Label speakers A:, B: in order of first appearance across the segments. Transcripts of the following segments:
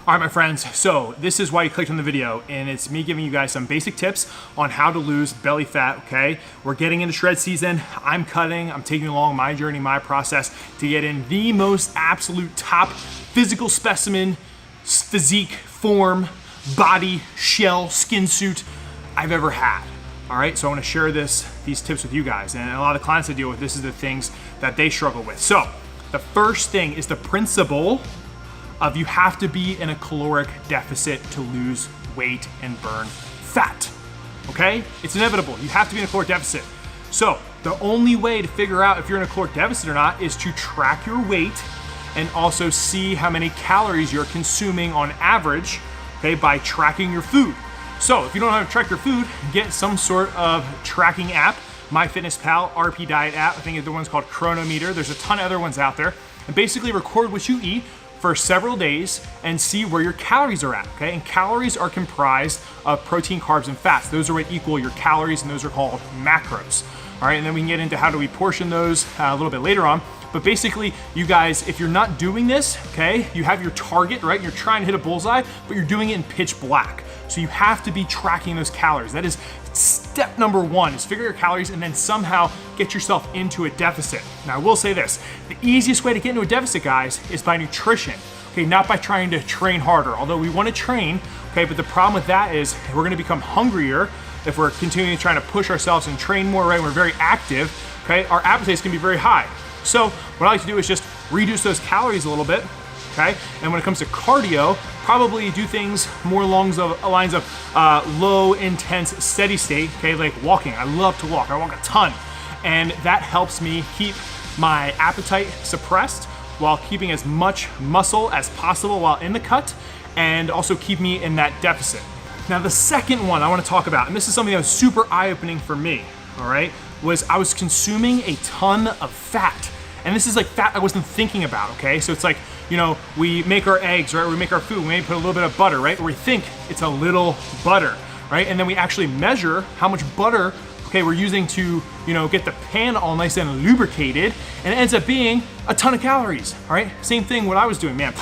A: All right, my friends, so this is why you clicked on the video, and it's me giving you guys some basic tips on how to lose belly fat, okay? We're getting into shred season. I'm cutting, I'm taking along my journey, my process to get in the most absolute top physical specimen, physique, form, body, shell, skin suit I've ever had. All right, so I wanna share these tips with you guys, and a lot of the clients I deal with, this is the things that they struggle with. So the first thing is the principle of you have to be in a caloric deficit to lose weight and burn fat, okay? It's inevitable, you have to be in a caloric deficit. So the only way to figure out if you're in a caloric deficit or not is to track your weight and also see how many calories you're consuming on average, okay, by tracking your food. So if you don't know how to track your food, get some sort of tracking app, MyFitnessPal, RP Diet app, I think the one's called Chronometer. There's a ton of other ones out there. And basically record what you eat for several days and see where your calories are at, okay? And calories are comprised of protein, carbs, and fats. Those are what equal your calories, and those are called macros. All right, and then we can get into how do we portion those a little bit later on. But basically, you guys, if you're not doing this, okay, you have your target, right? You're trying to hit a bullseye, but you're doing it in pitch black. So you have to be tracking those calories. That is step number one, is figure your calories and then somehow get yourself into a deficit. Now, I will say this, the easiest way to get into a deficit, guys, is by nutrition, okay? Not by trying to train harder, although we wanna train, okay? But the problem with that is we're gonna become hungrier if we're continuing trying to push ourselves and train more, right? We're very active, okay? Our appetites can be very high. So what I like to do is just reduce those calories a little bit, okay? And when it comes to cardio, probably do things more along the lines of low, intense, steady state, okay? Like walking, I love to walk, I walk a ton. And that helps me keep my appetite suppressed while keeping as much muscle as possible while in the cut, and also keep me in that deficit. Now the second one I wanna talk about, and this is something that was super eye-opening for me, all right, was I was consuming a ton of fat. And this is like fat I wasn't thinking about, okay? So it's like, you know, we make our eggs, right? We make our food, we may put a little bit of butter, right? Or we think it's a little butter, right? And then we actually measure how much butter, okay, we're using to, you know, get the pan all nice and lubricated, and it ends up being a ton of calories, all right? Same thing what I was doing, man,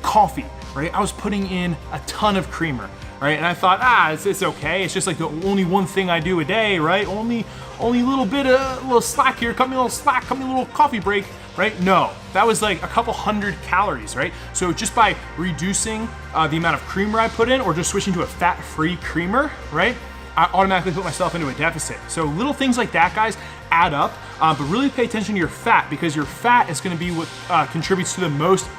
A: coffee, right? I was putting in a ton of creamer, right? And I thought, it's okay. It's just like the only one thing I do a day, right? Only a little slack here. Cut me a little slack, cut me a little coffee break, right? No, that was like a couple hundred calories, right? So just by reducing the amount of creamer I put in, or just switching to a fat-free creamer, right? I automatically put myself into a deficit. So little things like that, guys, add up, but really pay attention to your fat, because your fat is gonna be what contributes to the most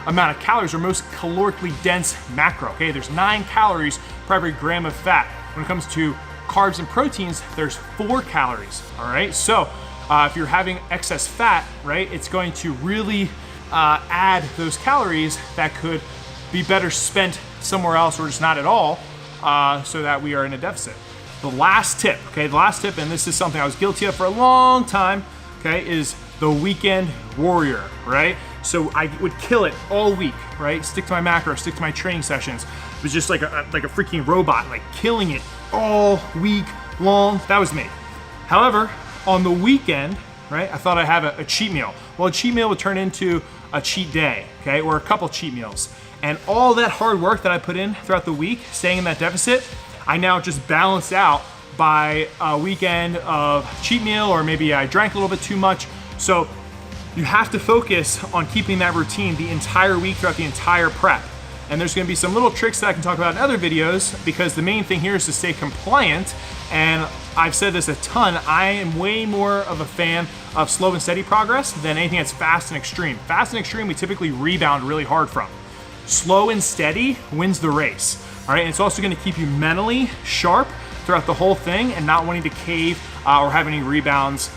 A: amount of calories, or most calorically dense macro, okay? There's 9 calories per every gram of fat. When it comes to carbs and proteins, there's 4 calories, all right? So if you're having excess fat, right, it's going to really add those calories that could be better spent somewhere else, or just not at all, so that we are in a deficit. The last tip, okay, and this is something I was guilty of for a long time, okay, is the weekend warrior, right? So I would kill it all week, right? Stick to my macro, stick to my training sessions. It was just like a freaking robot, like killing it all week long. That was me. However, on the weekend, right, I thought I'd have a cheat meal. Well, a cheat meal would turn into a cheat day, okay, or a couple cheat meals. And all that hard work that I put in throughout the week, staying in that deficit, I now just balanced out by a weekend of cheat meal, or maybe I drank a little bit too much. So you have to focus on keeping that routine the entire week throughout the entire prep. And there's gonna be some little tricks that I can talk about in other videos, because the main thing here is to stay compliant. And I've said this a ton, I am way more of a fan of slow and steady progress than anything that's fast and extreme. Fast and extreme, we typically rebound really hard from. Slow and steady wins the race, all right? And it's also gonna keep you mentally sharp throughout the whole thing, and not wanting to cave or have any rebounds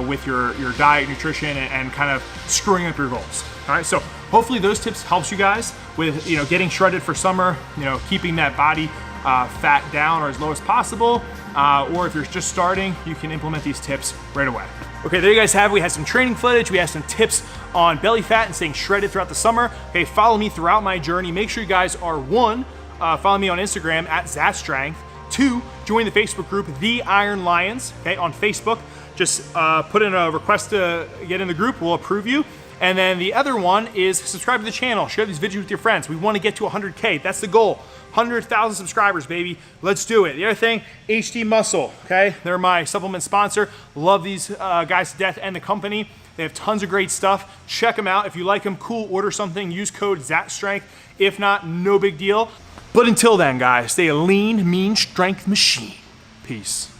A: with your diet, nutrition, and kind of screwing up your goals, all right? So hopefully those tips helps you guys with, you know, getting shredded for summer, you know, keeping that body fat down or as low as possible, or if you're just starting, you can implement these tips right away. Okay, there you guys have it. We had some training footage, we had some tips on belly fat and staying shredded throughout the summer. Okay, follow me throughout my journey. Make sure you guys are, 1, follow me on Instagram at ZatStrength. 2, join the Facebook group, The Iron Lions, okay, on Facebook. Just put in a request to get in the group, we'll approve you. And then the other one is subscribe to the channel, share these videos with your friends. We want to get to 100K, that's the goal. 100,000 subscribers, baby. Let's do it. The other thing, HD Muscle, okay? They're my supplement sponsor. Love these guys to death and the company. They have tons of great stuff. Check them out. If you like them, cool, order something. Use code ZACSTRENGTH. If not, no big deal. But until then, guys, stay a lean, mean strength machine. Peace.